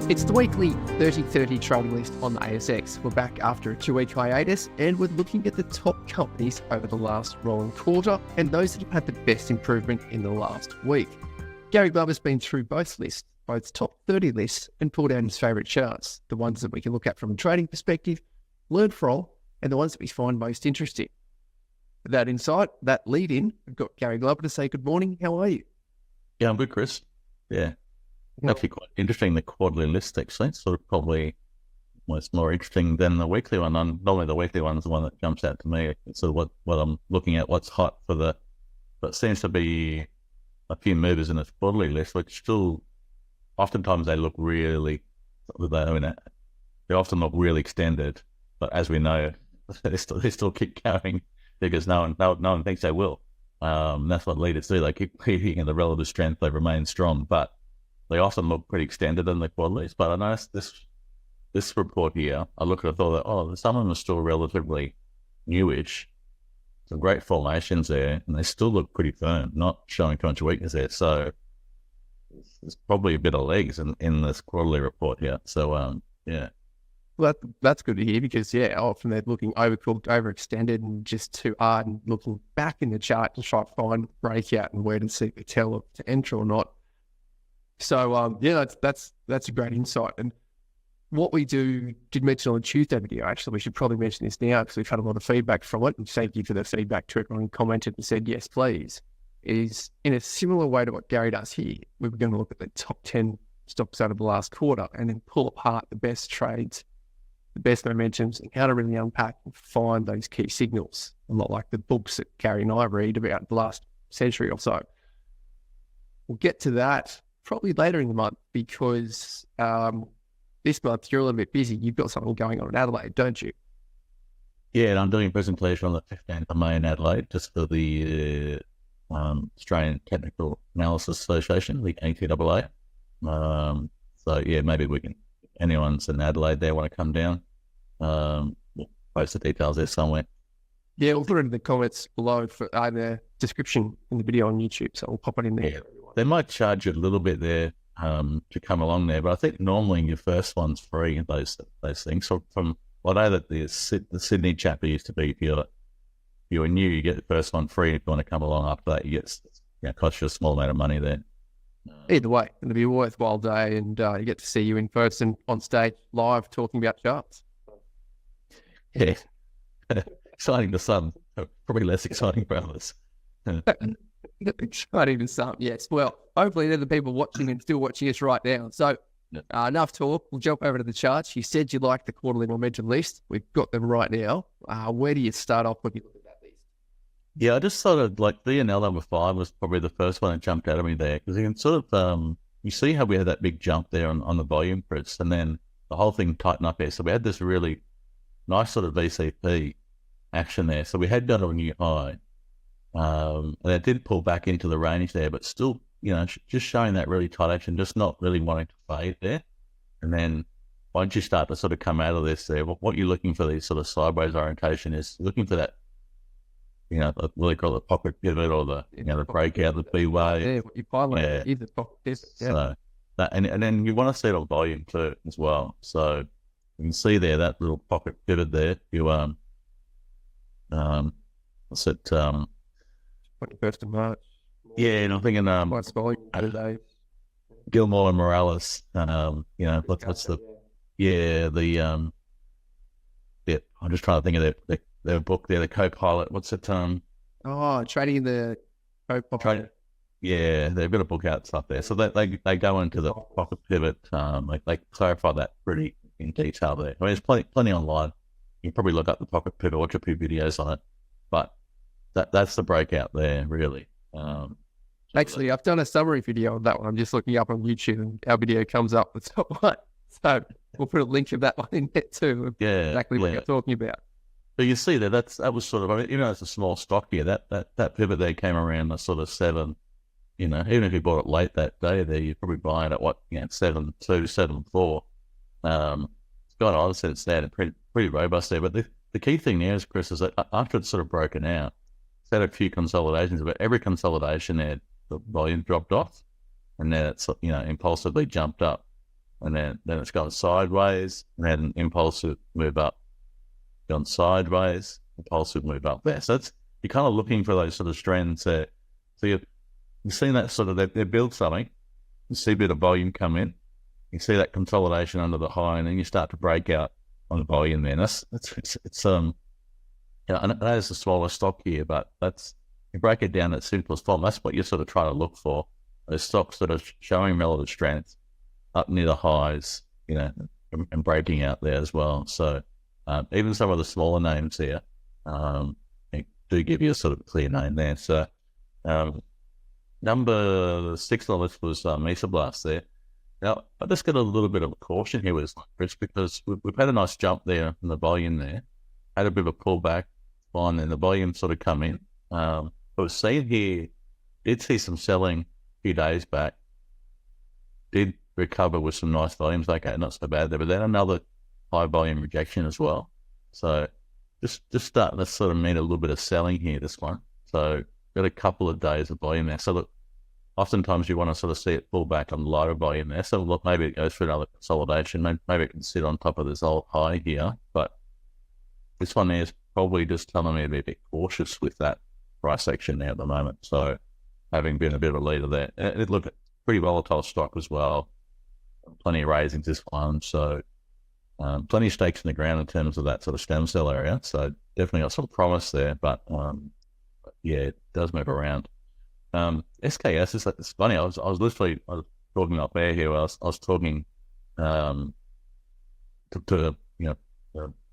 It's the weekly 30-30 trading list on the ASX. We're back after a 2-week hiatus and we're looking at the top companies over the last rolling quarter and those that have had the best improvement in the last week. Gary Glover's been through both lists, both top 30 lists, and pulled out his favourite charts, the ones that we can look at from a trading perspective, learn from, and the ones that we find most interesting. With that insight, that lead in, I've got Gary Glover to say good morning. How are you? Yeah, I'm good, Chris. Yeah. Actually quite interesting, the quarterly list, actually. Sort of probably almost more interesting than the weekly one. Normally the weekly one is the one that jumps out to me. It's sort of what I'm looking at, what's hot for but seems to be a few movers in this quarterly list, which still, oftentimes they look really, they often look really extended, but as we know, they still keep going because no one thinks they will. That's what leaders do. They keep keeping the relative strength, they remain strong, but they often look pretty extended in the quarterlies. But I noticed this report here, I looked at it, I thought that, some of them are still relatively newish. Some great formations there, and they still look pretty firm, not showing too much weakness there. So there's probably a bit of legs in this quarterly report here. So, yeah. Well, that's good to hear because, often they're looking overcooked, overextended, and just too hard and looking back in the chart to try to find breakout and where to see the tell to enter or not. So, that's a great insight. And what we did mention on the Tuesday video, actually, we should probably mention this now because we've had a lot of feedback from it. And thank you for the feedback to everyone who commented and said, yes, please. Is in a similar way to what Gary does here, we were going to look at the top 10 stocks out of the last quarter and then pull apart the best trades, the best momentums, and how to really unpack and find those key signals. A lot like the books that Gary and I read about the last century or so. We'll get to that probably later in the month because this month you're a little bit busy. You've got something going on in Adelaide, don't you? Yeah, and I'm doing a presentation on the 15th of May in Adelaide, just for the Australian Technical Analysis Association, the ATAA. So yeah, maybe anyone's in Adelaide there want to come down, we'll post the details there somewhere. Yeah, we'll put it in the comments below for in the description in the video on YouTube, so we'll pop it in there. Yeah, they might charge you a little bit there to come along there, but I think normally your first one's free, those things. So from what I know that the Sydney chapter used to be, if you're new, you get the first one free. If you want to come along after that, it costs you a small amount of money there. Either way, it'll be a worthwhile day, and you get to see you in person on stage live talking about charts. Yeah, exciting to some, probably less exciting for others. Exciting to some, yes. Well, hopefully they're the people watching and still watching us right now. So enough talk. We'll jump over to the charts. You said you liked the quarterly momentum list. We've got them right now. Where do you start off when you look at that list? Yeah, I just sort of like VNL number 5 was probably the first one that jumped out at me there because you can sort of you see how we had that big jump there on the volume, Chris, and then the whole thing tightened up there. So we had this really nice sort of VCP action there. So we had got a new high. And it did pull back into the range there, but still, just showing that really tight action, just not really wanting to fade there. And then once you start to sort of come out of this there, what you're looking for, these sort of sideways orientation, is looking for that, what they call the pocket pivot or the breakout, the B-wave. Yeah, what you pilot is the pocket pivot. Yeah. So that, and then you want to see it on volume too as well. So you can see there that little pocket pivot there. You what's it? 21st of March. Yeah, and I'm thinking What's volume today? Gilmore and Morales. What's the I'm just trying to think of their book there, the co-pilot. What's it? Trading in the co-pilot. Yeah, they've got a book out stuff there. So they go into the pocket pivot. They clarify that pretty in detail there. I mean, there's plenty online. You can probably look up the pocket pivot, watch a few videos on it. But that's the breakout there, really. Actually, I've done a summary video on that one. I'm just looking up on YouTube, and our video comes up the top one. So we'll put a link of that one in there too. Yeah, exactly what you're talking about. But you see that that was sort of, even though it's a small stock here, that pivot there came around the sort of 7. Even if you bought it late that day, there you're probably buying at 7.2, 7.4. It's gone on since then, pretty robust there. But the key thing there is, Chris, is that after it's sort of broken out, it's had a few consolidations, but every consolidation there, the volume dropped off, and then it's impulsively jumped up. and then it's gone sideways, and then impulsive move up, gone sideways, impulsive move up there. So you're kind of looking for those sort of trends there. So you've seen that sort of, they build something, you see a bit of volume come in, you see that consolidation under the high, and then you start to break out on the volume there. And it's I know it's a smaller stock here, but you break it down at simplest form. That's what you're sort of trying to look for. Those stocks that are showing relative strength up near the highs, and breaking out there as well. So even some of the smaller names here do give you a sort of clear name there. So number 6 on the list was Mesoblast there. Now, I just got a little bit of a caution here with Chris, because we've had a nice jump there in the volume there, had a bit of a pullback on, and the volume sort of come in. But we've seen here, did see some selling a few days back, did recover with some nice volumes. Okay, not so bad there, but then another high volume rejection as well. So just starting to sort of mean a little bit of selling here, this one. So got a couple of days of volume there. So look, oftentimes you want to sort of see it pull back on lighter volume there. So look, maybe it goes for another consolidation. Maybe it can sit on top of this old high here. But this one there is probably just telling me to be a bit cautious with that price action there at the moment. So having been a bit of a leader there, it looked pretty volatile stock as well. Plenty of raisings this one. So plenty of stakes in the ground in terms of that sort of stem cell area. So definitely got some promise there. But yeah, it does move around. SKS is it's funny. I was talking up there here. I was talking to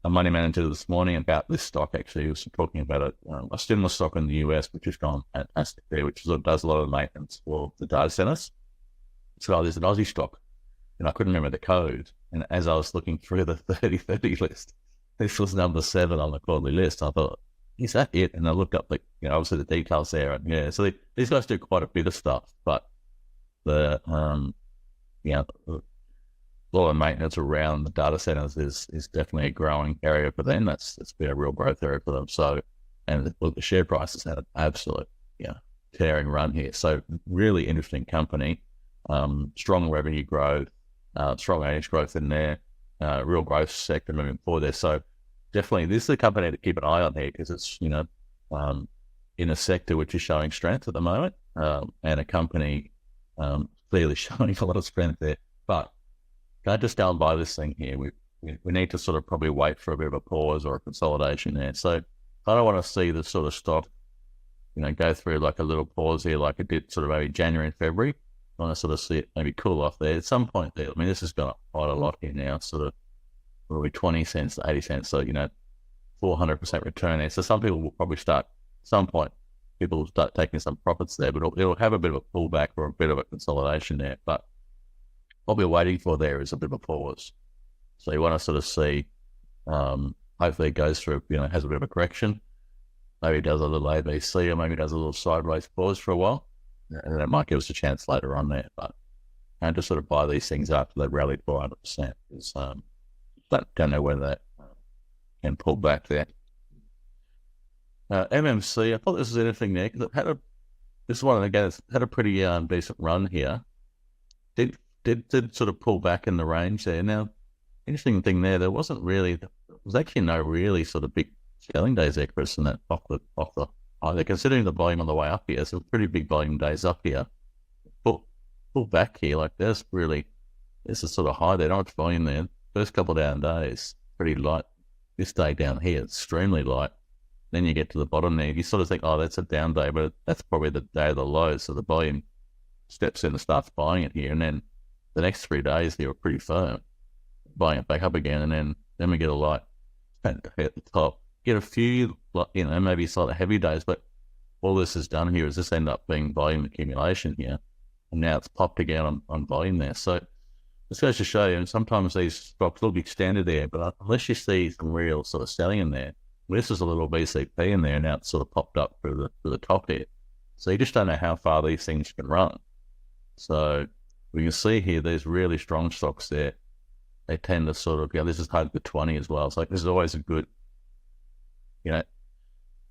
a money manager this morning about this stock. Actually, he was talking about a stimulus stock in the US, which has gone fantastic there, which does a lot of maintenance for the data centers. So there's an Aussie stock, and I couldn't remember the code. And as I was looking through the 30/30 list, this was number 7 on the quarterly list. I thought, is that it? And I looked up obviously the details there, and yeah, so these guys do quite a bit of stuff, but the a lot of maintenance around the data centers is definitely a growing area for them. That's been a real growth area for them. So, and look, the share price has had an absolute tearing run here. So really interesting company, strong revenue growth, strong earnings growth in there, real growth sector moving forward there. So definitely, this is a company to keep an eye on here, because it's in a sector which is showing strength at the moment, and a company clearly showing a lot of strength there. But can't just go and buy this thing here. We need to sort of probably wait for a bit of a pause or a consolidation there. So I don't want to see the sort of stock, go through like a little pause here, like it did sort of maybe January and February. I want to sort of see it maybe cool off there at some point there. I mean, this has gone up quite a lot here now, sort of probably 20 cents to 80 cents. So, 400% return there. So some people will probably start, at some point, people will start taking some profits there, but it'll have a bit of a pullback or a bit of a consolidation there. But what we're waiting for there is a bit of a pause. So you want to sort of see, hopefully it goes through, has a bit of a correction. Maybe it does a little ABC, or maybe it does a little sideways pause for a while. And then it might give us a chance later on there. But and to sort of buy these things after they've rallied 400%. Because don't know whether that can pull back there. MMC, I thought this was interesting there, because this one again, it's had a pretty decent run here. Did sort of pull back in the range there. Now, interesting thing there was actually no really sort of big selling days there, Chris, and that off the high. They're considering the volume on the way up here, some pretty big volume days up here. Pull back here, like this is sort of high there, not much volume there. First couple of down days, pretty light. This day down here, extremely light. Then you get to the bottom there, you sort of think, oh, that's a down day, but that's probably the day of the low, so the volume steps in and starts buying it here, and then the next 3 days here are pretty firm, buying it back up again, and then we get a light at the top. Get a few, maybe slightly heavy days, but all this has done here is this end up being volume accumulation here, and now it's popped again on volume there. So this goes to show you, and sometimes these stocks look extended there, but unless you see some real sort of selling in there, this is a little BCP in there, and now it's sort of popped up through the top here. So you just don't know how far these things can run. So we can see here, these really strong stocks there, they tend to sort of, this is hard the 20 as well. So this is always a good,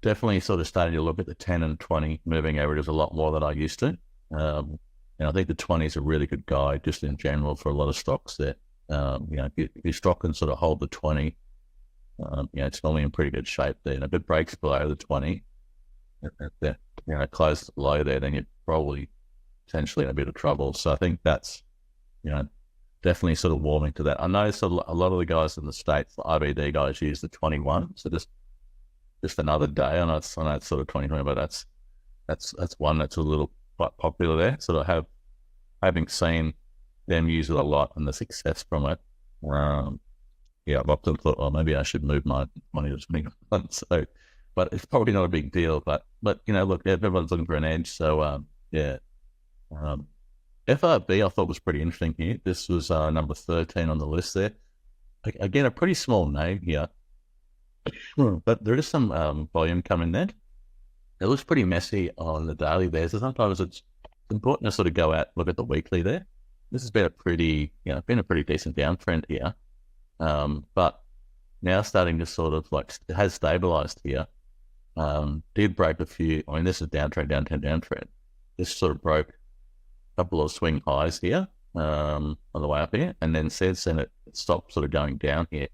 definitely sort of starting to look at the 10 and 20 moving averages a lot more than I used to. And I think the 20 is a really good guide just in general for a lot of stocks there. If your stock can sort of hold the 20, it's normally in pretty good shape there. And if it breaks below the 20, closes below there, then you're probably potentially in a bit of trouble. So I think that's, definitely sort of warming to that. I know a lot of the guys in the States, the IBD guys, use the 21. So just another day. I know it's sort of 2020, but that's one that's a little quite popular there. Sort of having seen them use it a lot and the success from it. I've often thought, well, maybe I should move my money to 21. So, but it's probably not a big deal. But look, everyone's looking for an edge. So FRB I thought was pretty interesting here. This was number 13 on the list there. Again, a pretty small name here, but there is some volume coming there. It looks pretty messy on the daily there, so sometimes it's important to sort of go out, look at the weekly there. This has been a pretty decent downtrend here, but now starting to sort of it has stabilized here. Did break a few. I mean, this is downtrend. This sort of broke a couple of swing highs here on the way up here, and then since then it stopped sort of going down here.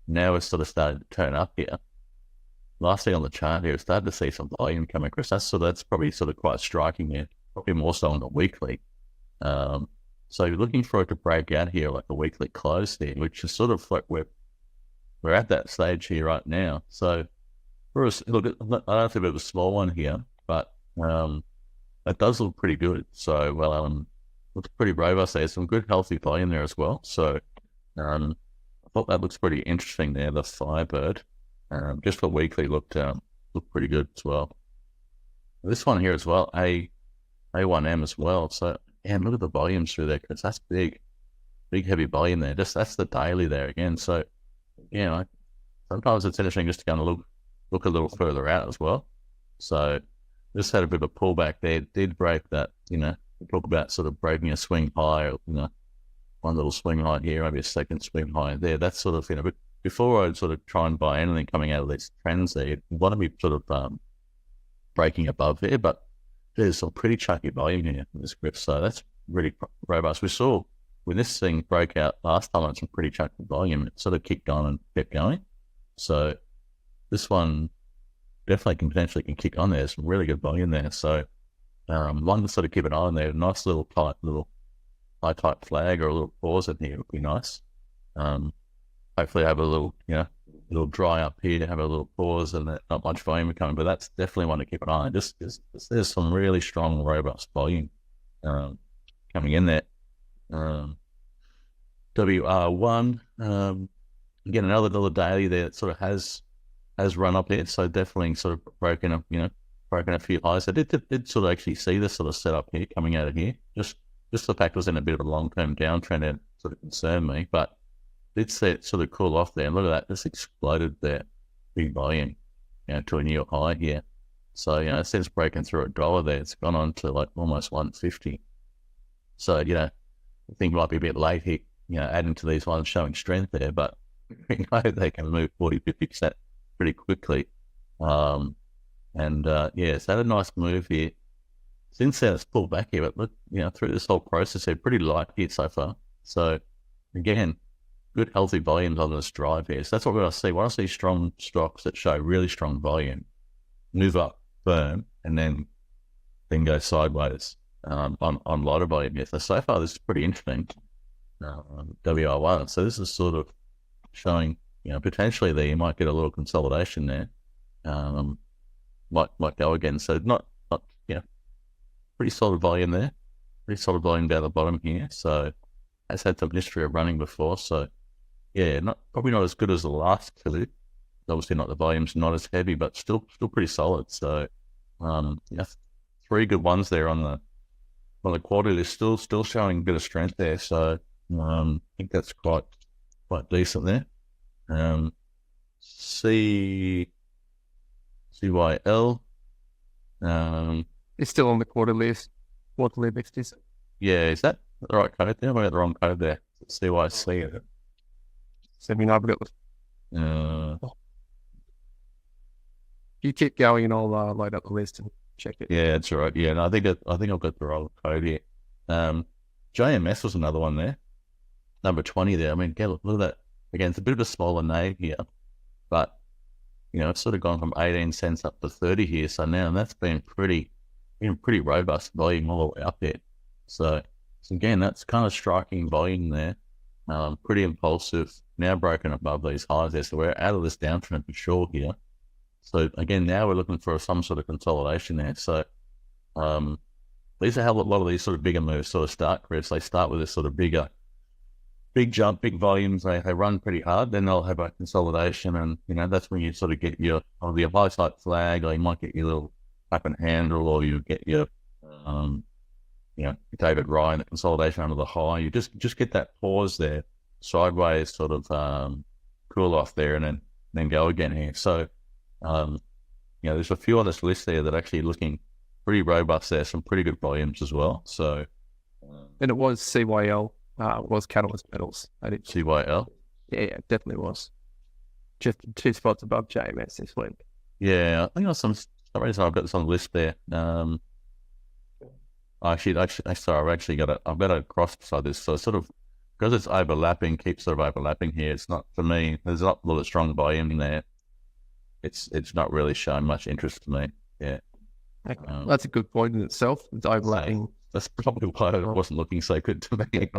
Now it's sort of started to turn up here. Last thing on the chart here, started to see some volume coming across. That's probably sort of quite striking here, probably more so on the weekly. So you're looking for it to break out here like a weekly close there, which is sort of like we're at that stage here right now. So look, I don't think it was a small one here, but it does look pretty good. So looks pretty robust there. Some good healthy volume there as well. So I thought that looks pretty interesting there. The Firebird, just for weekly, looked pretty good as well. This one here as well, A1M as well. So look at the volumes through there, because that's big heavy volume there. That's the daily there again. So sometimes it's interesting just to kind of look a little further out as well. So this had a bit of a pullback there. Did break that. We talk about sort of breaking a swing high, or one little swing high here, maybe a second swing high there. That's sort of, but before I'd sort of try and buy anything coming out of these trends there, you want to be sort of breaking above there, but there's some pretty chunky volume here in this grip. So that's really robust. We saw when this thing broke out last time, it's some pretty chunky volume. It sort of kicked on and kept going. So this one definitely potentially can kick on there. Some really good volume there. So one to sort of keep an eye on there. Nice little high type flag or a little pause in here would be nice. Hopefully have a little, little dry up here, have a little pause and not much volume coming, but that's definitely one to keep an eye on. Just there's some really strong, robust volume coming in there. WR1, again, another little daily there that sort of has run up there, so definitely sort of broken a few highs. I did sort of actually see this sort of setup here coming out of here. Just the fact it was in a bit of a long-term downtrend and sort of concerned me, but did see it sort of cool off there. And look at that, just exploded there, big volume, to a new high here. So, since breaking through $1 there, it's gone on to like almost 150. So, I think it might be a bit late here, adding to these ones showing strength there, but we know they can move 40-50% pretty quickly. So it's had a nice move here. Since then, it's pulled back here, but look, through this whole process here, pretty light here so far. So, again, good healthy volumes on this drive here. So that's what we're going to see. When I see strong stocks that show really strong volume, move up firm, and then go sideways on lighter volume here. So far, this is pretty interesting. WR1. So this is sort of showing, potentially there you might get a little consolidation there. Might go again. So not pretty solid volume there. Pretty solid volume down the bottom here. So has had some history of running before. So probably not as good as the last two. Obviously not, the volume's not as heavy, but still pretty solid. So three good ones there on the quarterly. They're still showing a bit of strength there. So I think that's quite decent there. CYL. It's still on the quarterly list. Yeah, is that the right code there? I got the wrong code there. CYC. You keep going and I'll load up the list and check it. Yeah, that's right. Yeah, no, I think I've got the wrong code here. JMS was another one there, number 20 there. I mean, look at that. Again, it's a bit of a smaller name here, but, it's sort of gone from 18 cents up to 30 here. So now that's been pretty robust volume all the way up there. So again, that's kind of striking volume there. Pretty impulsive, now broken above these highs there. So we're out of this downtrend for sure here. So again, now we're looking for some sort of consolidation there. So these are how a lot of these sort of bigger moves sort of start, Chris. They start with this sort of big jump, big volumes. They run pretty hard. Then they'll have a consolidation, and that's when you sort of get your high side flag, or you might get your little up and handle, or you get your David Ryan, the consolidation under the high. You just get that pause there, sideways sort of cool off there, and then go again here. So there's a few on this list there that are actually looking pretty robust there, some pretty good volumes as well. So and it was CYL, was Catalyst Metals. CYL? Yeah, it definitely was. Just 2 spots above JMS this week. Yeah, I think there's I've got this on the list there. I've actually got I've got a cross beside this, so sort of, because it's overlapping, keeps sort of overlapping here. It's not, for me, there's not a lot of strong volume there. It's not really showing much interest to me. Yeah. Okay. That's a good point in itself. It's overlapping. So that's probably why it wasn't looking so good to me.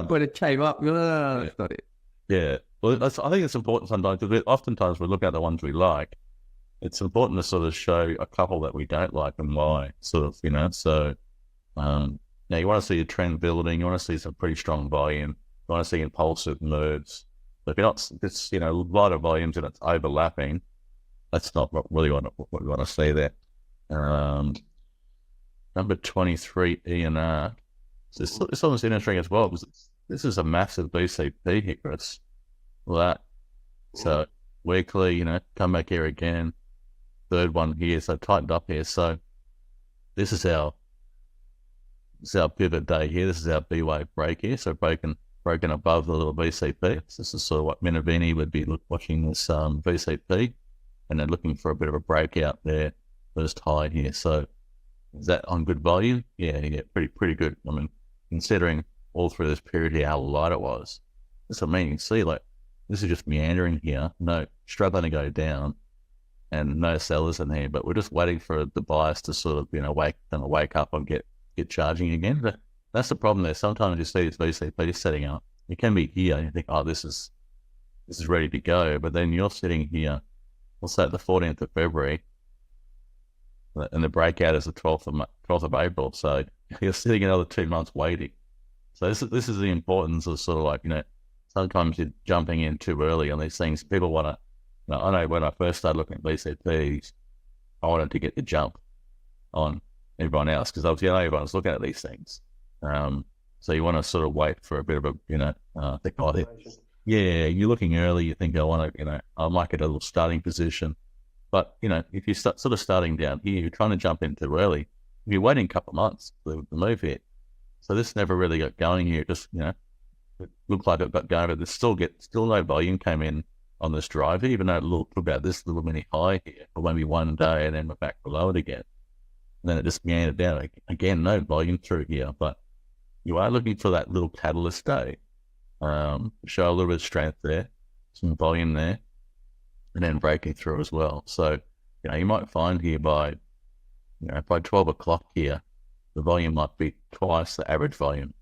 When it came up, that's not it. Yeah. Well, I think it's important sometimes, because oftentimes we look at the ones we like. It's important to sort of show a couple that we don't like and why, sort of, So, you want to see a trend building. You want to see some pretty strong volume. You want to see impulsive moves. But if you're not, it's, a lot of volumes and it's overlapping, that's not really what we want to see there. Number 23, E&R. This one's interesting as well, because this is a massive BCP here, Chris. That. So weekly, come back here again. Third one here, so tightened up here. So this is our pivot day here. This is our B wave break here. So broken above the little BCP. So this is sort of what Minervini would be watching this BCP, and then looking for a bit of a breakout there, first high here. So is that on good volume? Yeah, pretty good. I mean, considering all through this period here how light it was. That's what I mean. You can see, like, this is just meandering here. No, struggling to go down, and no sellers in here. But we're just waiting for the bias to sort of, wake up and get charging again. But that's the problem there. Sometimes you see this VCP setting up. You can be here and you think, oh, this is ready to go. But then you're sitting here, what's that, the 14th of February, and the breakout is the 12th of April. So you're sitting another 2 months waiting. So this is the importance of sort of like, sometimes you're jumping in too early on these things. People want to, I know when I first started looking at VCPs, I wanted to get the jump on everyone else, because obviously everyone's looking at these things. So you want to sort of wait for a bit of a, yeah, you're looking early, you think, I might get a little starting position. But, if you start sort of starting down here, you're trying to jump in too early, you're waiting a couple of months to move here. So this never really got going here. Just, it looked like it got going, but there's still no volume came in on this drive, even though it looked about this little mini high here for maybe one day, and then we're back below it again. And then it just meandered down. Again, no volume through here, but you are looking for that little catalyst day. Show a little bit of strength there, some volume there, and then breaking through as well. So, you might find here by 12 o'clock here, the volume might be twice the average volume.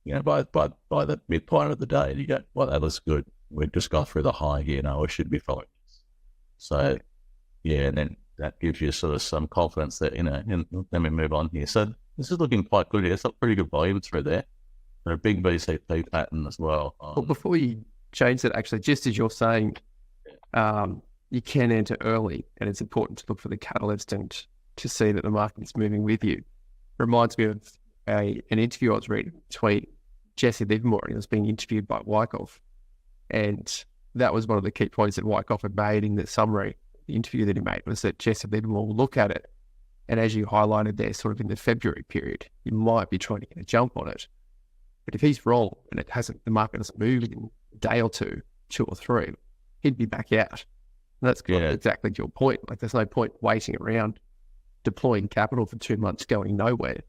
By the midpoint of the day, you go, well, that looks good. We've just gone through the high here. Now we should be following this. So, yeah, and then that gives you sort of some confidence that, and then we move on here. So this is looking quite good here. It's got pretty good volume through there. And a big BCP pattern as well. Well, before you change that, actually, just as you're saying, you can enter early, and it's important to look for the catalyst and to see that the market's moving with you. Reminds me of an interview I was reading between Jesse Livermore. He was being interviewed by Wyckoff, and that was one of the key points that Wyckoff had made in the summary. The interview that he made was that Jesse Livermore will look at it, and as you highlighted there, sort of in the February period, you might be trying to get a jump on it. But if he's wrong and the market doesn't move in a day or two or three, he'd be back out. And that's exactly your point. Like, there's no point waiting around, deploying capital for 2 months, going nowhere,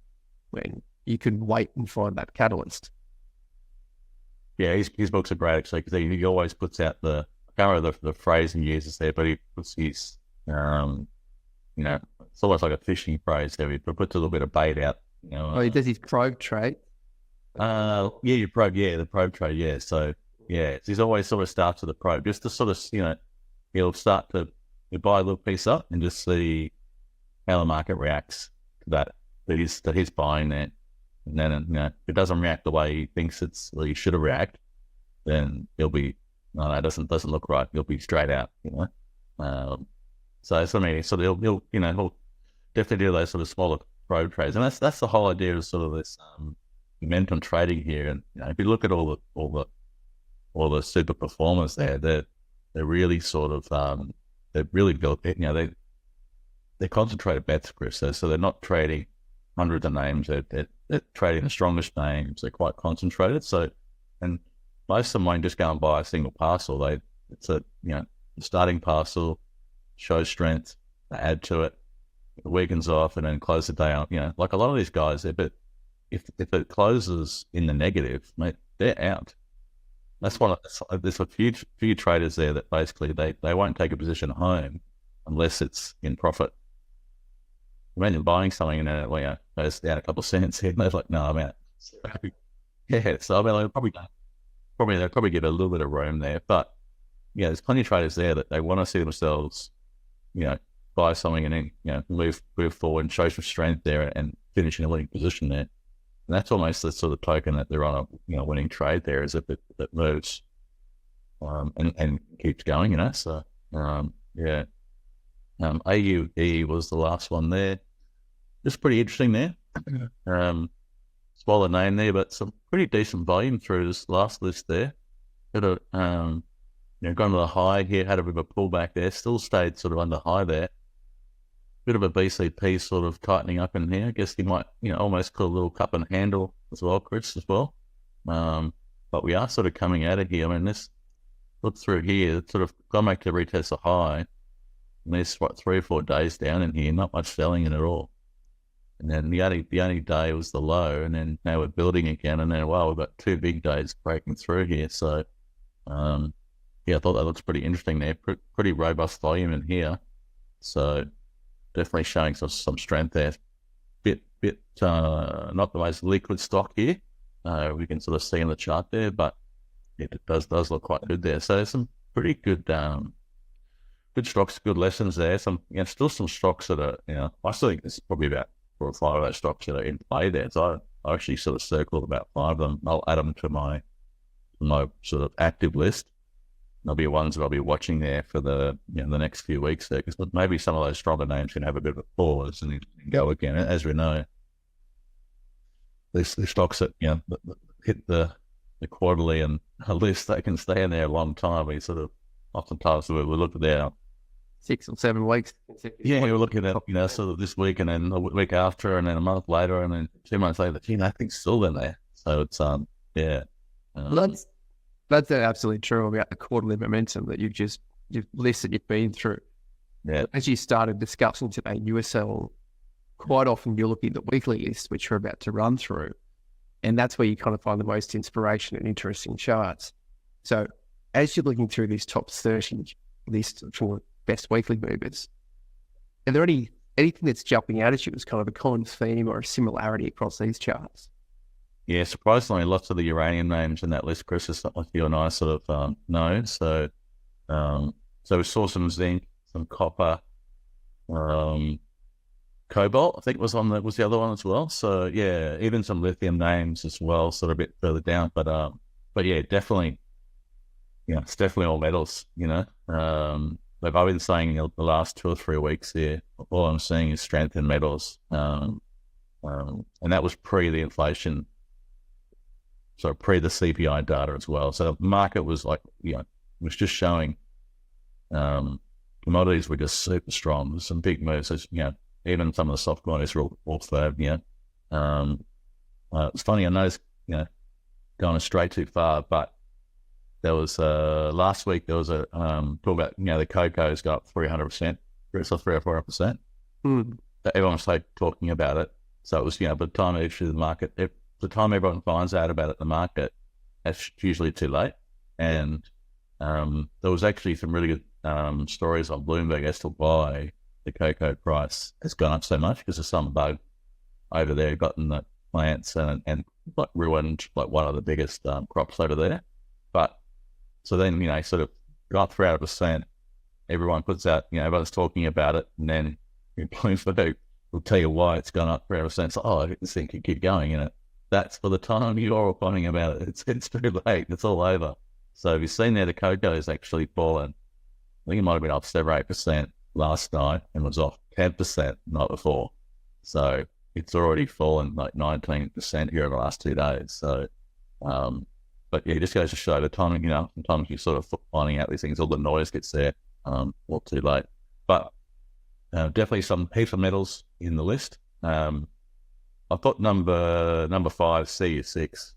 when you can wait and find that catalyst. Yeah, his books are great actually, because he always puts out I can't remember the phrase he uses there, but he puts his, it's almost like a fishing phrase there. He puts a little bit of bait out. He does his probe trade. The probe trade, yeah. So, yeah, he's always sort of starts with the probe, just to sort of, he'll start to buy a little piece up and just see how the market reacts to that he's buying that. And then, if it doesn't react the way he thinks he should have react, then he'll be, no, it doesn't look right. He'll be straight out, So he'll definitely do those sort of smaller probe trades, and that's the whole idea of sort of this momentum trading here. And if you look at all the super performers there, they're really sort of they've really built it. They're concentrated bets, Chris. So they're not trading hundreds of names. They're trading the strongest names. They're quite concentrated. So, and most of them won't just go and buy a single parcel. It's a the starting parcel shows strength, they add to it, it weakens off, and then close the day out. Like a lot of these guys, but if it closes in the negative, mate, they're out. That's there's a few traders there that basically they won't take a position home unless it's in profit. Imagine buying something and then it goes down a couple of cents here, and they're like, no, I'm out. Yeah, so I mean, they'll probably give it a little bit of room there, but there's plenty of traders there that they want to see themselves, buy something and then move forward and show some strength there and finish in a winning position there. And that's almost the sort of token that they're on a winning trade there, is if it moves and keeps going, So AUE was the last one there. Just pretty interesting there. Smaller name there, but some pretty decent volume through this last list there. Gone to the high here, had a bit of a pullback there, still stayed sort of under high there. Bit of a BCP sort of tightening up in here. I guess you might, almost call a little cup and handle as well, Chris, as well. But we are sort of coming out of here. I mean, this, look through here, it's sort of gone back to retest a high. And there's 3 or 4 days down in here, not much selling in it at all. And then the only day was the low, and then now we're building again, and then we've got 2 big days breaking through here. So I thought that looks pretty interesting there. Pretty robust volume in here. So definitely showing some strength there. Bit not the most liquid stock here. We can sort of see in the chart there, but it does look quite good there. So there's some pretty good good stocks, good lessons there. Still some stocks that are, I still think there's probably about 4 or 5 of those stocks that are in play there. So I actually sort of circled about 5 of them. I'll add them to my sort of active list. There'll be ones that I'll be watching there for the next few weeks there, because maybe some of those stronger names can have a bit of a pause and go again. As we know, these stocks that hit the quarterly and a list, they can stay in there a long time. We sort of oftentimes we look at their 6 or 7 weeks. Yeah, we're looking at sort of this week and then the week after and then a month later and then 2 months later, nothing's still in there. So it's That's absolutely true about the quarterly momentum that you've listed, you've been through. Yeah. As you started discussing today, you were saying quite often you're looking at the weekly list, which we're about to run through, and that's where you kind of find the most inspiration and interesting charts. So as you're looking through these top 30 list for best weekly movers, are there anything that's jumping out at you as kind of a common theme or a similarity across these charts? Yeah, surprisingly, lots of the uranium names in that list, Chris, is something like you and I sort of know. So we saw some zinc, some copper, cobalt, I think was the other one as well. So yeah, even some lithium names as well, sort of a bit further down. But yeah, definitely, it's definitely all metals. Like I've been saying the last 2 or 3 weeks here, all I'm seeing is strength in metals, and that was pre the inflation. So pre the CPI data as well. So the market was was just showing commodities were just super strong. There's some big moves. Even some of the soft commodities were all firm. It's funny, I noticed, going straight too far, but there was last week there was a talk about the cocoa's got 300%, so 3 or 4%. Everyone was talking about it. So it was, by the time actually the market, if the time everyone finds out about it in the market, that's usually too late. And there was actually some really good stories on Bloomberg as to why the cocoa price has gone up so much, because there's some bug over there gotten the plants and like ruined like one of the biggest crops over there. But so then, sort of got 300%. Everyone puts out, everyone's talking about it, and then Bloomberg will tell you why it's gone up 300%. It's like, oh, this thing could keep going, that's for the time you're finding about it. It's too late. It's all over. So if you've seen there, the cocoa has actually fallen. I think it might have been up 7 or 8% last night and was off 10% the night before. So it's already fallen like 19% here in the last 2 days. So, but yeah, it just goes to show the timing, sometimes you sort of finding out these things, all the noise gets there, not too late. But definitely some heaps of metals in the list. I thought number 5, CU6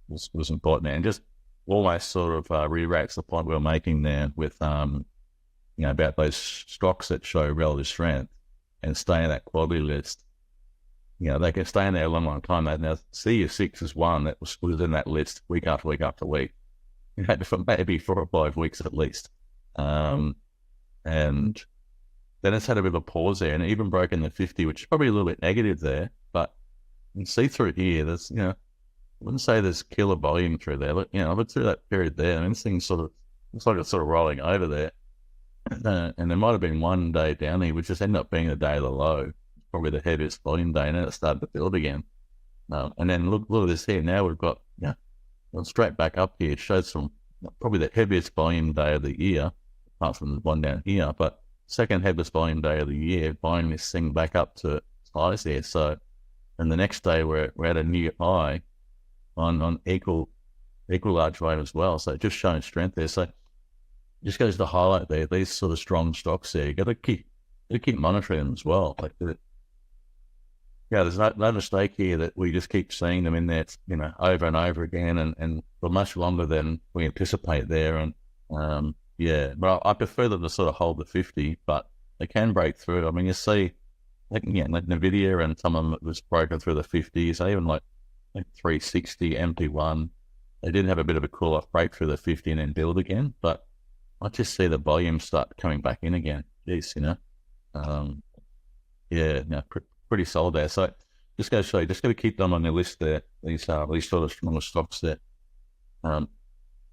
was important there, and just almost sort of reiterates the point we were making there with, about those stocks that show relative strength and stay in that quality list. They can stay in there a long, long time. Now, CU6 is one that was in that list week after week after week, for maybe 4 or 5 weeks at least. And then it's had a bit of a pause there, and it even broken the 50, which is probably a little bit negative there. But you can see through here, there's, I wouldn't say there's killer volume through there, but, but through that period there, this thing sort of looks like it's sort of rolling over there. And there might have been one day down here, which just ended up being the day of the low, probably the heaviest volume day, and then it started to build again. And then look at this here. Now we've got, gone straight back up here. It shows some, probably the heaviest volume day of the year, apart from the one down here, but second heaviest volume day of the year, buying this thing back up to its highs here. So, and the next day we're at a new high on equal large volume as well. So just showing strength there. So just goes to highlight there, these sort of strong stocks there. You got to keep monitoring them as well. Like, there's no mistake here that we just keep seeing them in there, over and over again, and for much longer than we anticipate there. And but I prefer them to sort of hold the 50, but they can break through. I mean, you see, like Nvidia and some of them was broken through the 50s. Even like 360, MT1, they did have a bit of a cool-off break through the 50 and then build again. But I just see the volume start coming back in again. Jeez, pretty solid there. So just go to show you, just got to keep them on the list there. These sort of smaller stocks there.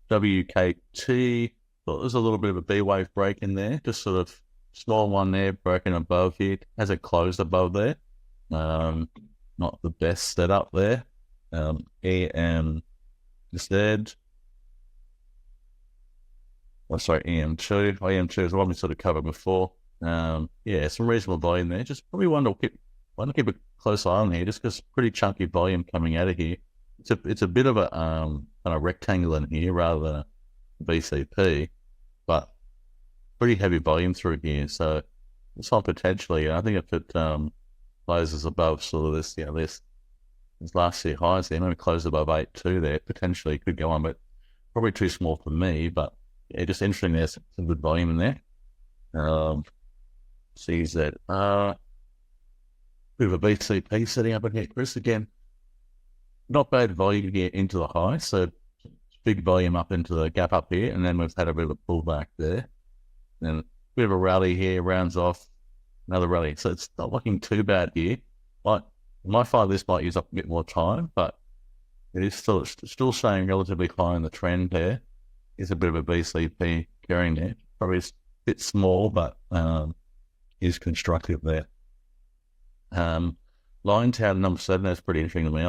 WKT, well, there's a little bit of a B wave break in there, just sort of small one there, broken above here. Has it closed above there? Not the best setup there. EM instead. EM2. EM2 is the one we sort of covered before. Some reasonable volume there. Just probably want to keep a close eye on here, just because pretty chunky volume coming out of here. It's a bit of a kind of rectangle in here rather than a BCP, but pretty heavy volume through here. So it's not potentially. I think if it closes above sort of this last year highs there, maybe close above 8.2 there, potentially could go on, but probably too small for me. But yeah, just interesting. There's some good volume in there. CZ, bit of a BCP setting up in here, Chris. Again, not bad volume here into the high, so big volume up into the gap up here, and then we've had a bit of a pullback there. Then a bit of a rally here, rounds off, another rally. So it's not looking too bad here. But my find this might use up a bit more time, but it is still staying relatively high in the trend there. Is a bit of a BCP carrying there. Probably a bit small, but is constructive there. Liontown number 7, that's pretty interesting to me.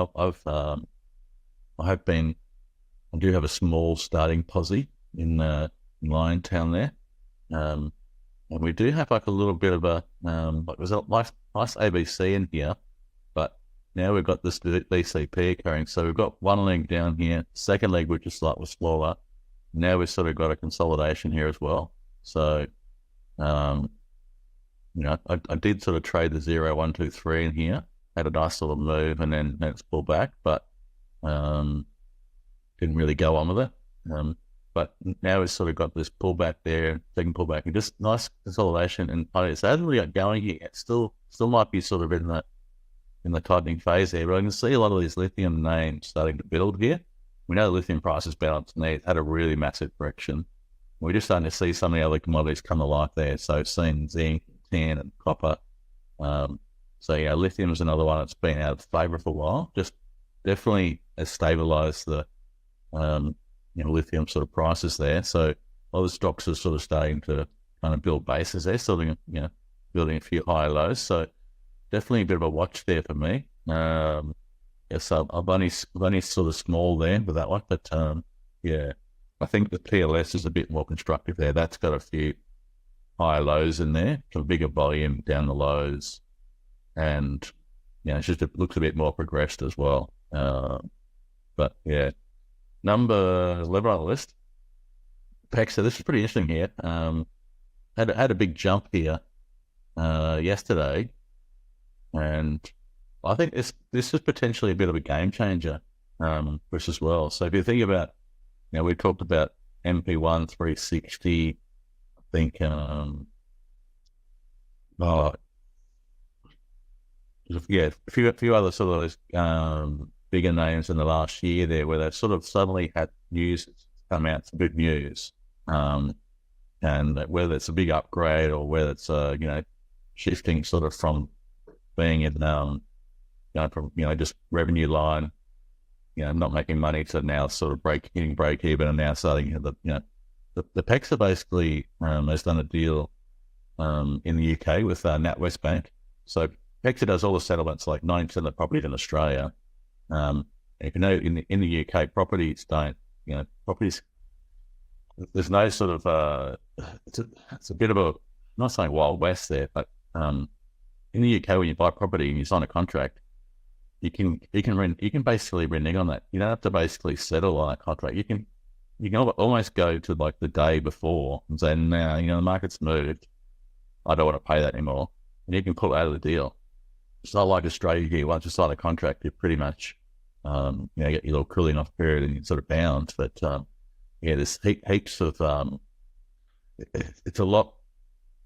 I do have a small starting posse in Liontown there. And we do have like a little bit of a nice ABC in here, but now we've got this BCP occurring. So we've got one leg down here, second leg which is slightly smaller. Now we've sort of got a consolidation here as well. So I did sort of trade the 0, 1, 2, 3 in here, had a nice little move, and then it's pulled back, but didn't really go on with it. But now we've sort of got this pullback there, second pullback, and just nice consolidation. And so it hasn't really got going here. It still might be sort of in that in the tightening phase there, but I can see a lot of these lithium names starting to build here. We know the lithium price is balanced and it's had a really massive correction. We're just starting to see some of the other commodities come to life there. So seeing zinc, tin, and copper. So yeah, lithium is another one that's been out of favour for a while. Just definitely has stabilised the lithium sort of prices there. So all the stocks are sort of starting to kind of build bases there, sort of building a few higher lows. So definitely a bit of a watch there for me. So I've only sort of small there with that one, but yeah, I think the PLS is a bit more constructive there. That's got a few higher lows in there, some bigger volume down the lows, and it looks a bit more progressed as well. But yeah, number 11 on the list, Pexa. This is pretty interesting here. Had a big jump here yesterday, and I think this is potentially a bit of a game changer for us as well. So if you think about, we talked about MP1 360, I think, a few other sort of bigger names in the last year there, where they've sort of suddenly had news come out, some good news, and whether it's a big upgrade or whether it's shifting sort of from being in from just revenue line, not making money, to now sort of hitting break even, and now starting the Pexa basically has done a deal in the UK with NatWest Bank. So Pexa does all the settlements, like 90% of the properties in Australia. If you know, in the UK, properties don't, properties, there's no sort of, it's a bit of a, I'm not saying Wild West there, but in the UK, when you buy property and you sign a contract, you can basically renege on that. You don't have to basically settle on a contract. You can almost go to like the day before and say, now, the market's moved, I don't want to pay that anymore. And you can pull out of the deal. It's not like Australia here. Once you sign a contract, you pretty much, you get your little cooling off period and you're sort of bound. But there's heaps of, it's a lot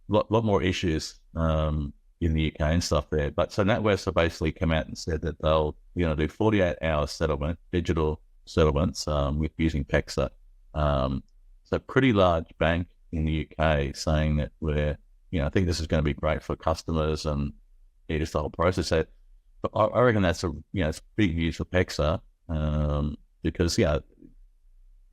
more issues in the UK and stuff there. But so NatWest have basically come out and said that they'll, do 48-hour settlement, digital settlements with using Pexa. So pretty large bank in the UK saying that I think this is going to be great for customers and just the whole process. So, but I reckon that's it's big news for Pexa because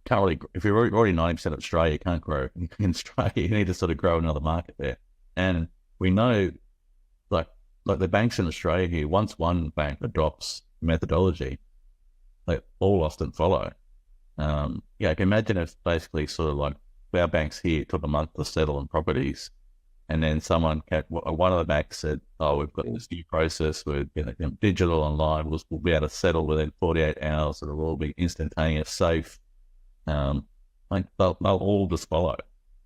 currently, if you're already 90% of Australia, you can't grow in Australia. You need to sort of grow another market there. And we know, like the banks in Australia here, once one bank adopts methodology, they all often follow. You can imagine if basically sort of like our banks here took a month to settle on properties, and then one of the banks said, "Oh, we've got this new process with digital online. We'll be able to settle within 48 hours. It'll all be instantaneous, safe." They'll all just follow.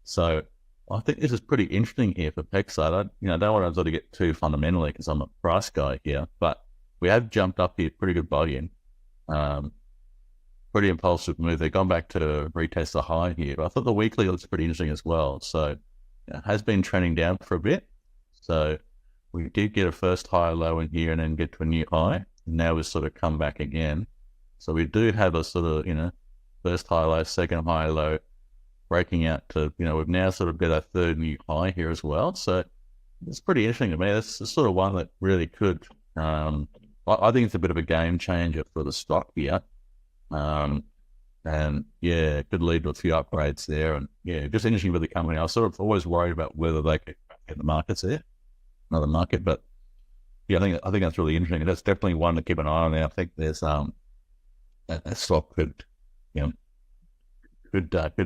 So I think this is pretty interesting here for Pexa. I don't want to sort of get too fundamentally because I'm a price guy here, but we have jumped up here, pretty good volume, pretty impulsive move. They've gone back to retest the high here, but I thought the weekly looks pretty interesting as well. So it has been trending down for a bit. So we did get a first high low in here and then get to a new high. Now we've sort of come back again. So we do have a sort of, first high low, second high low, breaking out to, we've now sort of got a third new high here as well. So it's pretty interesting to me. That's sort of one that really could, I think it's a bit of a game changer for the stock here. And it could lead to a few upgrades there. And just interesting with the company. I was sort of always worried about whether they could get the markets there, another market. But I think that's really interesting. And that's definitely one to keep an eye on there. I think there's that stock could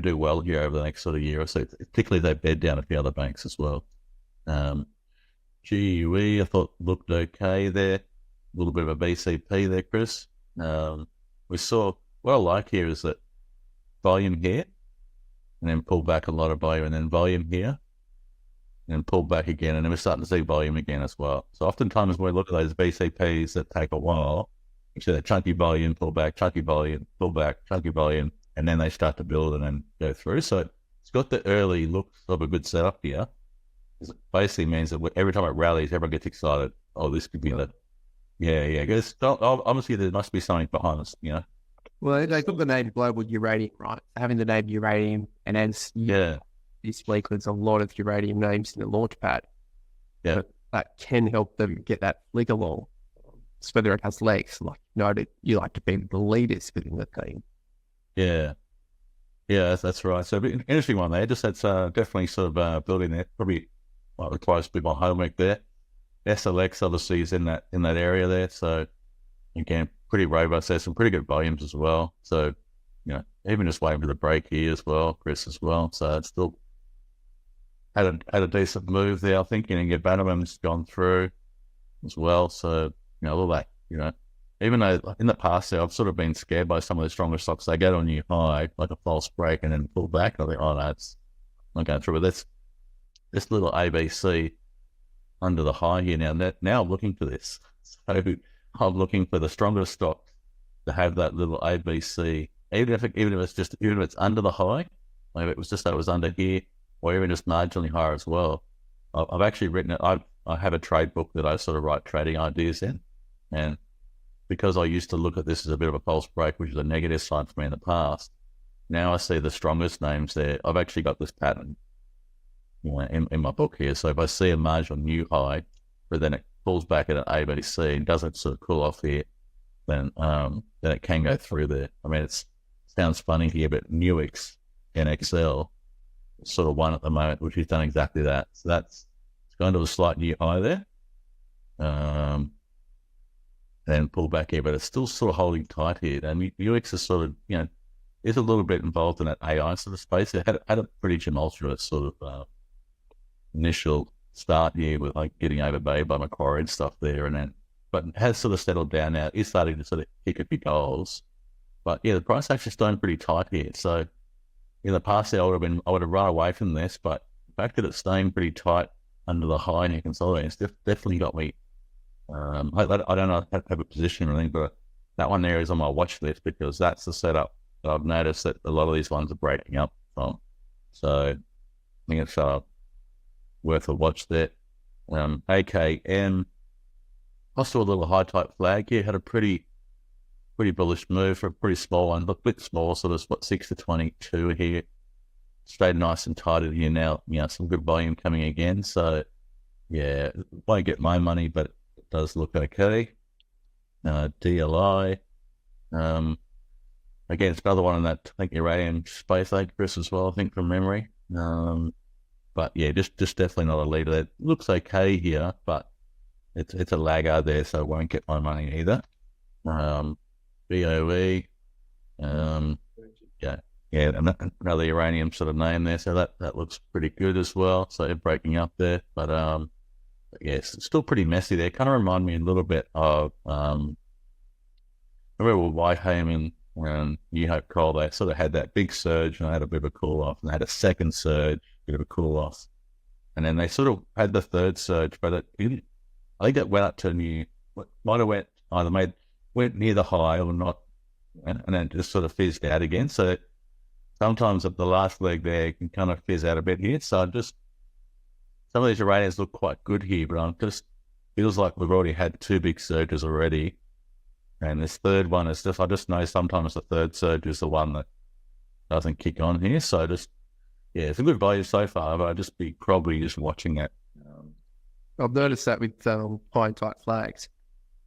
do well here over the next sort of year or so. Particularly they bed down a few other banks as well. GUE I thought looked okay there. A little bit of a BCP there, Chris. We saw, what I like here is that volume here, and then pull back a lot of volume, and then volume here, and pull back again, and then we're starting to see volume again as well. So oftentimes when we look at those BCPs that take a while, you see that chunky volume, pull back, chunky volume, pull back, chunky volume, and then they start to build and then go through. So it's got the early looks of a good setup here. It basically means that every time it rallies, everyone gets excited. Oh, this could be the Yeah. Because obviously there must be something behind this, you know. Well, they took the name Global Uranium, right? Having the name Uranium, and as Yeah, this week, there's a lot of uranium names in the launch pad. yeah, That can help them get that flick along. So whether it has legs, like you like to be the leaders within the team. yeah. Yeah, that's right. So, but interesting one there. Just that's definitely sort of building there. Probably requires a bit more homework there. SLX obviously is in that area there. So again, pretty robust. There's some pretty good volumes as well. So even just waiting for the break here as well, Chris as well. So it's still had a decent move there. I think your Bannerman's gone through as well. So all that even though in the past I've sort of been scared by some of the stronger stocks, they go to a new high, like a false break, and then pull back. I think, oh no, it's not going through. But this little ABC under the high here now I'm looking for this. So I'm looking for the strongest stock to have that little ABC, even if it's under the high, maybe it was just that it was under here, or even just marginally higher as well. I've actually written it. I have a trade book that I sort of write trading ideas in, and because I used to look at this as a bit of a false break, which is a negative sign for me in the past, now I see the strongest names there. I've actually got this pattern in my book here. So if I see a marginal new high, but then it pulls back at an ABC and doesn't sort of cool off here, then it can go through there. I mean, it sounds funny here, but Nuix NXL is sort of one at the moment, which has done exactly that. So it's going to a slight new high there. And pull back here, but it's still sort of holding tight here. And Nuix is sort of, is a little bit involved in that AI sort of space. It had a pretty tumultuous sort of initial start here with like getting overpaid by Macquarie and stuff there, but it has sort of settled down now. It's starting to sort of kick a few goals. But yeah, the price actually staying pretty tight here. So in the past, I would have run away from this, but the fact that it's staying pretty tight under the high and consolidating, it's definitely got me. I don't know if I have a position or anything, but that one there is on my watch list because that's the setup that I've noticed that a lot of these ones are breaking up from. So I think it's worth a watch there. AKM, also a little high type flag here, had a pretty bullish move for a pretty small one, look a bit small, sort of 6 to 22 here. Stayed nice and tight in here now. Some good volume coming again. So yeah, won't get my money, but does look okay. DLI. Again, it's another one in that, I think, uranium space, Chris, as well, I think, from memory. But yeah, just definitely not a leader. It looks okay here, but it's a laggard there, so it won't get my money either. BOE. Yeah, another uranium sort of name there, so that looks pretty good as well. So breaking up there, but yeah, it's still pretty messy there. Kind of remind me a little bit of remember Whitehaven and New Hope Coal. They sort of had that big surge and they had a bit of a cool off, and they had a second surge, bit of a cool off, and then they sort of had the third surge, but I think it went up to might have went near the high or not, and then just sort of fizzed out again. So sometimes at the last leg there can kind of fizz out a bit here. So some of these uraniums look quite good here, but feels like we've already had two big surges already. And this third one is I just know sometimes the third surge is the one that doesn't kick on here. So it's a good value so far, but I'd just be probably just watching it. I've noticed that with high type flags,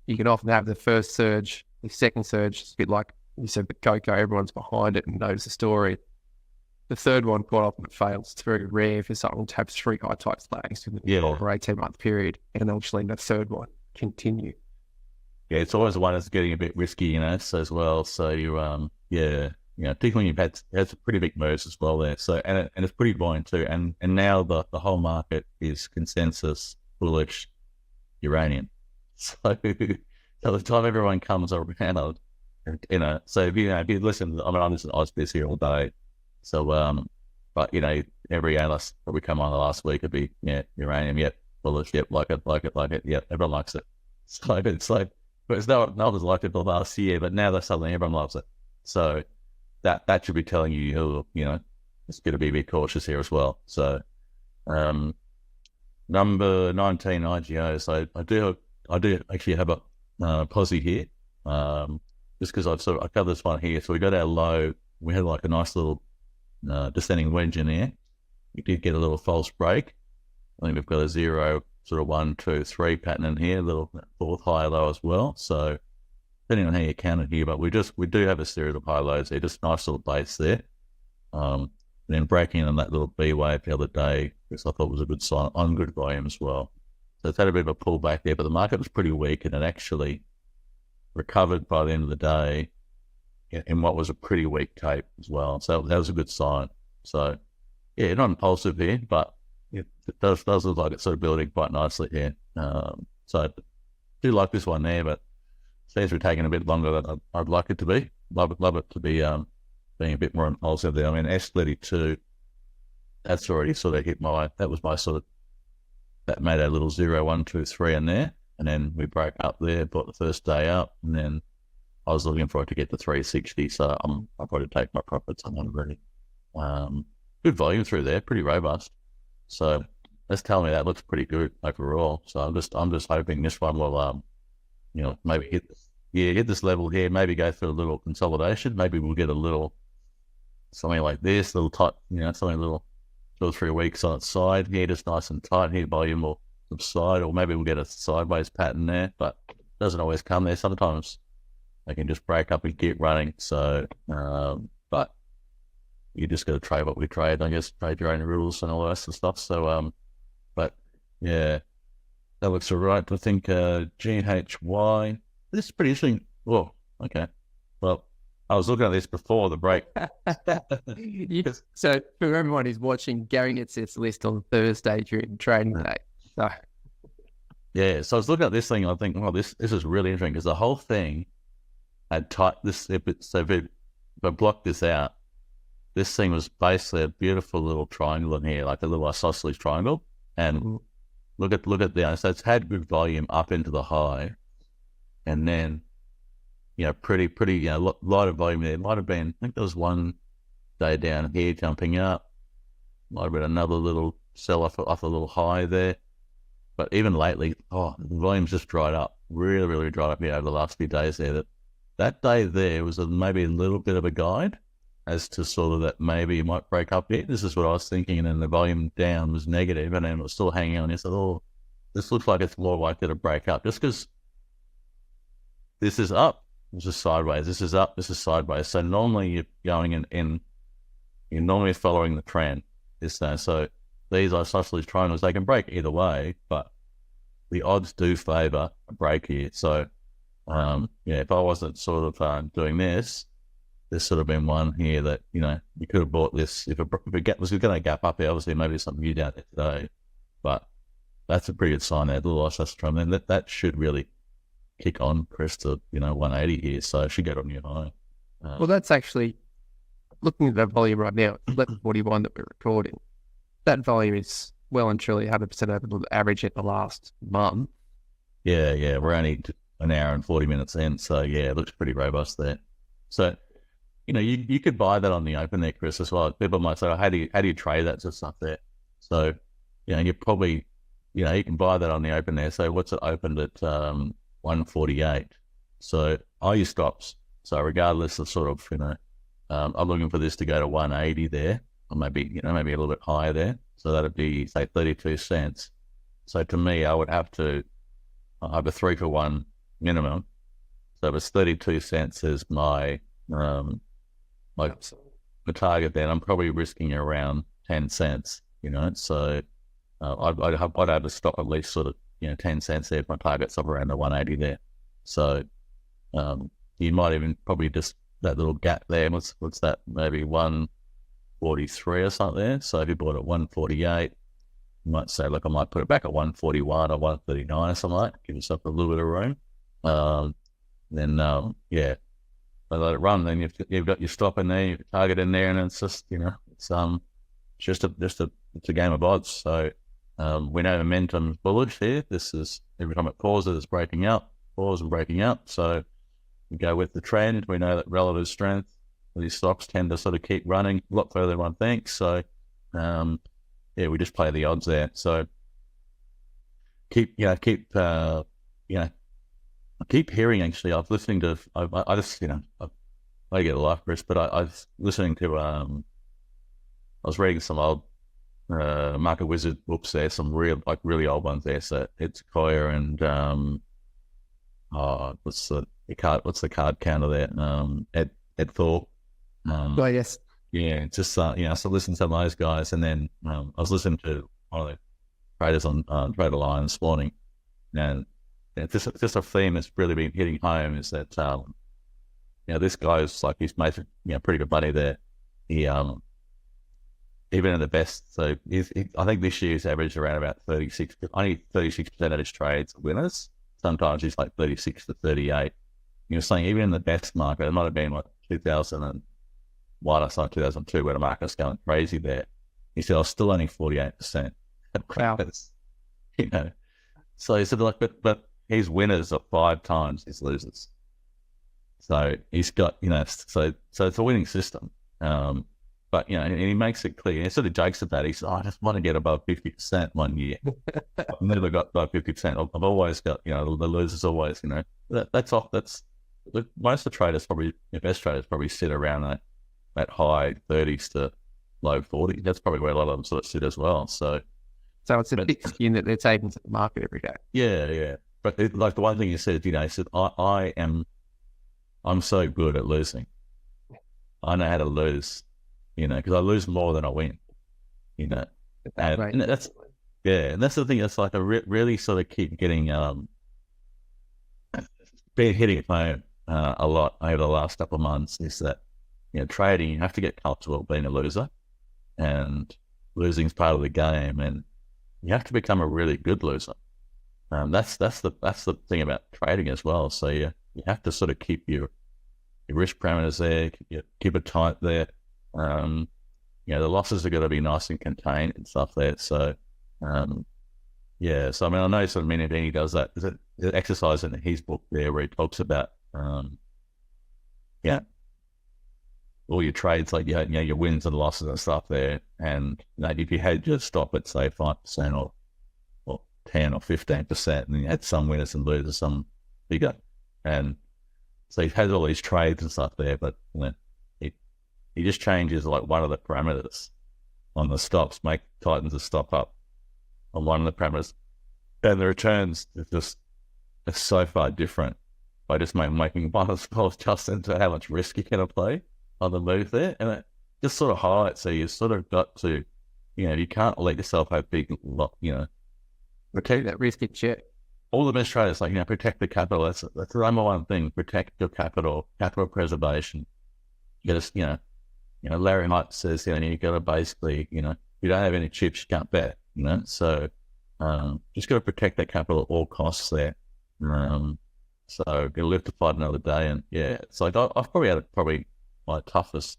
you can often have the first surge, the second surge, it's a bit like you said, the cocoa, everyone's behind it and knows the story. The third one quite often fails. It's very rare for something to have three high type flags in the 12 or 18-month period, and actually the third one continue. Yeah, it's always the one that's getting a bit risky, so as well. So you, particularly when you've had some pretty big moves as well there. So and it's pretty buoyant too. And now the whole market is consensus bullish uranium. So by the time everyone comes around, so if you listen, I listen to Ozbiz here all day. So, but every analyst probably come on the last week would be, uranium, yep, bullish, yep, like it, yep, everyone likes it. So it's like, but it's no one's liked it the last year, but now suddenly everyone loves it. So that should be telling you, it's going to be a bit cautious here as well. So, number 19 IGO. So I do actually have posi here, just because I covered this one here. So we got our low. We had like a nice little descending wedge in there. We did get a little false break. I think we've got a 0, sort of 1, 2, 3 pattern in here, a little fourth high low as well. So depending on how you count it here, but we do have a series of high lows there, just nice little base there. And then breaking in that little B wave the other day, which I thought was a good sign on good volume as well. So it's had a bit of a pullback there, but the market was pretty weak, and it actually recovered by the end of the day in what was a pretty weak tape as well. So that was a good sign. So yeah, not impulsive here, but it does look like it's sort of building quite nicely here. So I do like this one there, but seems to be taking a bit longer than I'd like it to be. Love it to be being a bit more impulsive there. I mean, S32, that's already sort of hit that was my sort of, that made a little 0, 1, 2, 3 in there. And then we broke up there, bought the first day up, and then I was looking for it to get to 360. So I'll probably take my profits on that already. Good volume through there, pretty robust. So that's telling me that looks pretty good overall. So I'm just hoping this one will, maybe hit this level here, maybe go through a little consolidation. Maybe we'll get a little, something like this, little tight, something a little 2 or 3 weeks on its side here, just nice and tight here, volume will subside, or maybe we'll get a sideways pattern there, but it doesn't always come there. Sometimes they can just break up and keep running. So, but you just got to trade what we trade, I guess, trade your own rules and all that sort of stuff. So, but yeah, that looks all right. I think GHY, this is pretty interesting. Oh, okay. Well, I was looking at this before the break. So for everyone who's watching, Gary gets this list on Thursday during trading day. So yeah, so I was looking at this thing. I think, oh, this is really interesting because the whole thing had tight. So if I block this out, this thing was basically a beautiful little triangle in here, like a little isosceles triangle. And look at the, so it's had good volume up into the high, and then pretty, lot of volume there. It might have been, I think there was one day down here jumping up. Might have been another little sell off a little high there. But even lately, the volume's just dried up, really, really dried up here over the last few days there. That day there was maybe a little bit of a guide as to sort of that maybe you might break up here. This is what I was thinking, and then the volume down was negative, and then it was still hanging on. I said, this looks like it's more likely to break up, just because this is up, this is sideways, this is up, this is sideways. So normally you're going you're normally following the trend. So these isosceles triangles, they can break either way, but the odds do favour a break here. So if I wasn't sort of doing this, there's sort of been one here that, you could have bought this. If it was going to gap up here, obviously maybe something new down there today. But that's a pretty good sign there, little isosceles triangle. And that should really kick on, Chris, to, 180 here. So it should get on new high. Well, that's actually, looking at the volume right now, it's 11:41 that we're recording. That volume is well and truly 100% over the average at the last month. Yeah, we're only an hour and 40 minutes in. So yeah, it looks pretty robust there. So, you could buy that on the open there, Chris, as well. People might say, how do you trade that sort of stuff there? So, you probably, you can buy that on the open there. So what's it opened at 148? So are your stops? So regardless of sort of, I'm looking for this to go to 180 there, or maybe a little bit higher there. So that'd be, say, 32 cents. So to me, I would have to have a 3-for-1 minimum. So if it's 32 cents is my the target, then I'm probably risking around 10 cents, So I'd have to stop at least sort of, 10 cents there if my target's up around the 180 there. So you might even probably just, that little gap there, what's that, maybe 143 or something there. So if you bought at 148, you might say, look, I might put it back at 141 or 139 or something like that, give yourself a little bit of room. Then I let it run. Then you've got your stop in there, your target in there, and it's just it's a game of odds. So we know momentum's bullish here. This is every time it pauses, it's breaking up, pause and breaking up. So we go with the trend. We know that relative strength, these stocks tend to sort of keep running a lot further than one thinks. So we just play the odds there. So keep I keep hearing, actually, I just, I get a life, Chris, but I was listening to, I was reading some old Market Wizard books there, some really old ones there. So it's Sequoia and, what's the card counter there? Ed Thorpe. Oh, yes. Yeah, just, so listen to some of those guys. And then I was listening to one of the traders on Trader Line this morning. And just a theme that's really been hitting home is that, this guy's like, he's made, pretty good money there. He, even in the best, so I think this year's averaged around about 36% of his trades are winners. Sometimes he's like 36 to 38. You're saying even in the best market, it might have been like 2001 or something, 2002, where the market's going crazy there. He said, I was still only 48%. Wow. So he said, like, but his winners are 5 times his losers. So he's got, so it's a winning system. But, and he makes it clear. He sort of jokes about it. He says, I just want to get above 50% one year. I've never got above 50%. I've always got, the losers always, that's most of the traders probably, the best traders probably sit around that high 30s to low 40s. That's probably where a lot of them sort of sit as well. So it's a thick skin that they're taking to the market every day. Yeah. But like the one thing he said, he said, I'm so good at losing. I know how to lose, because I lose more than I win, and that's, and that's the thing. It's like I really sort of keep getting, been hitting it home a lot over the last couple of months is that, trading, you have to get comfortable being a loser, and losing is part of the game, and you have to become a really good loser. That's the thing about trading as well. So you have to sort of keep your risk parameters there, keep it tight there. The losses are going to be nice and contained and stuff there. So, so I know sort of Minervini does that. There's an exercise in his book there where he talks about, all your trades, like, your wins and losses and stuff there. And if you had just stop at, say, 5% or 10 or 15%, and you had some winners and losers, some bigger. And so he has all these trades and stuff there, but he just changes like one of the parameters on the stops, tightens the stop up on one of the parameters, and the returns it's so far different by just making one of the adjustments to how much risk you can apply on the move there, and it just sort of highlights. So you sort of got to, you can't let yourself have big, protect that risk in check. All the best traders, like, protect the capital. That's the number one thing. Protect your capital preservation. You got to, Larry Knight says, you got to basically, you don't have any chips, you can't bet, So just got to protect that capital at all costs there. So get live to fight another day, and it's like I've probably had my toughest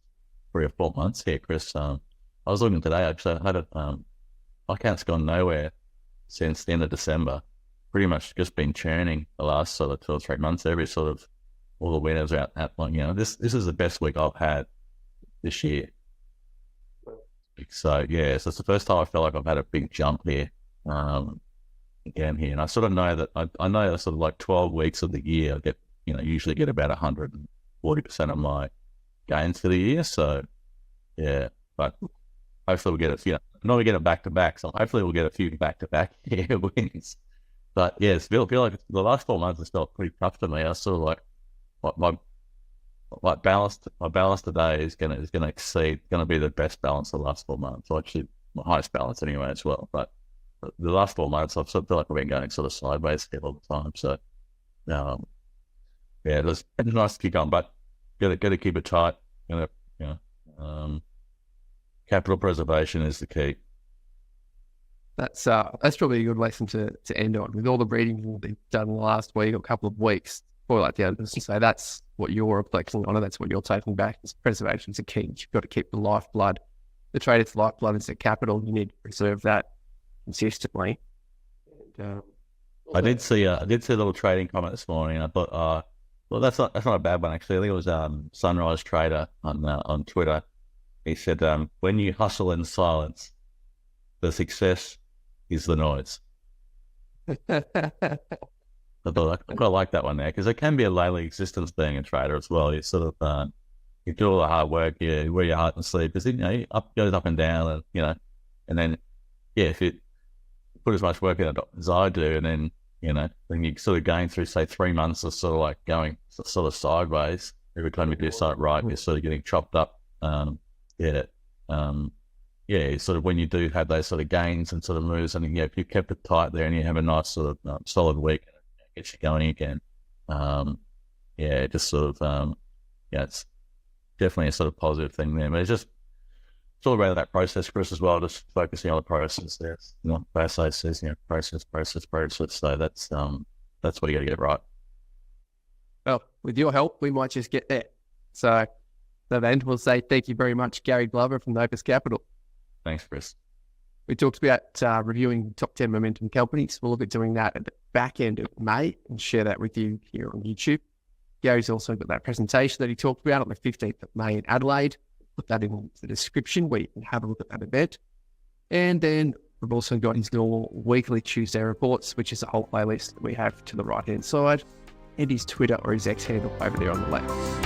3 or 4 months here, Chris. I was looking today, actually. I had my account's gone nowhere since the end of December. Pretty much just been churning the last sort of 2 or 3 months. Every sort of all the winners are out like, this is the best week I've had this year. So so it's the first time I feel like I've had a big jump here again here, and I sort of know that I know that sort of like 12 weeks of the year I get usually get about 140% of my gains for the year. So but hopefully we'll get a few. Not we get it back to back, so hopefully we'll get a few back to back wins. But it's feel like the last 4 months has felt pretty tough to me. I sort of like my balance today is gonna be the best balance of the last 4 months. Or actually, my highest balance anyway as well. But the last 4 months, I sort of feel like I've been going sort of sideways here all the time. So, it's nice to keep going, but got to keep it tight. Capital preservation is the key. That's probably a good lesson to end on. With all the reading we've done in the last week or couple of weeks, probably like the others to say that's what you're reflecting on, and that's what you're taking back. Is preservation's a key. You've got to keep the lifeblood. The trader's lifeblood is the capital. You need to preserve that consistently. And, I did see a little trading comment this morning. I thought, well, that's not a bad one actually. I think it was Sunrise Trader on Twitter. He said, when you hustle in silence, the success is the noise. I quite like that one there, because it can be a lonely existence being a trader as well. You sort of you do all the hard work, you wear your heart and sleeve, because goes up and down, and and then if you put as much work in it as I do, and then then you're sort of going through, say, 3 months of sort of like going sort of sideways. Every time you do something right, you're sort of getting chopped up. Sort of when you do have those sort of gains and sort of moves, and if you kept it tight there and you have a nice sort of solid week, it gets you going again. Just sort of it's definitely a sort of positive thing there. But it's all about that process, Chris, as well. Just focusing on the process there. Basically says process. So that's what you got to get right. Well, with your help, we might just get there. So then we'll say thank you very much, Gary Glover from Novus Capital. Thanks, Chris. We talked about reviewing top 10 momentum companies. We'll look at doing that at the back end of May and share that with you here on YouTube. Gary's also got that presentation that he talked about on the 15th of May in Adelaide. Put that in the description where you can have a look at that event. And then we've also got his normal weekly Tuesday reports, which is a whole playlist that we have to the right-hand side, and his Twitter or his X handle over there on the left.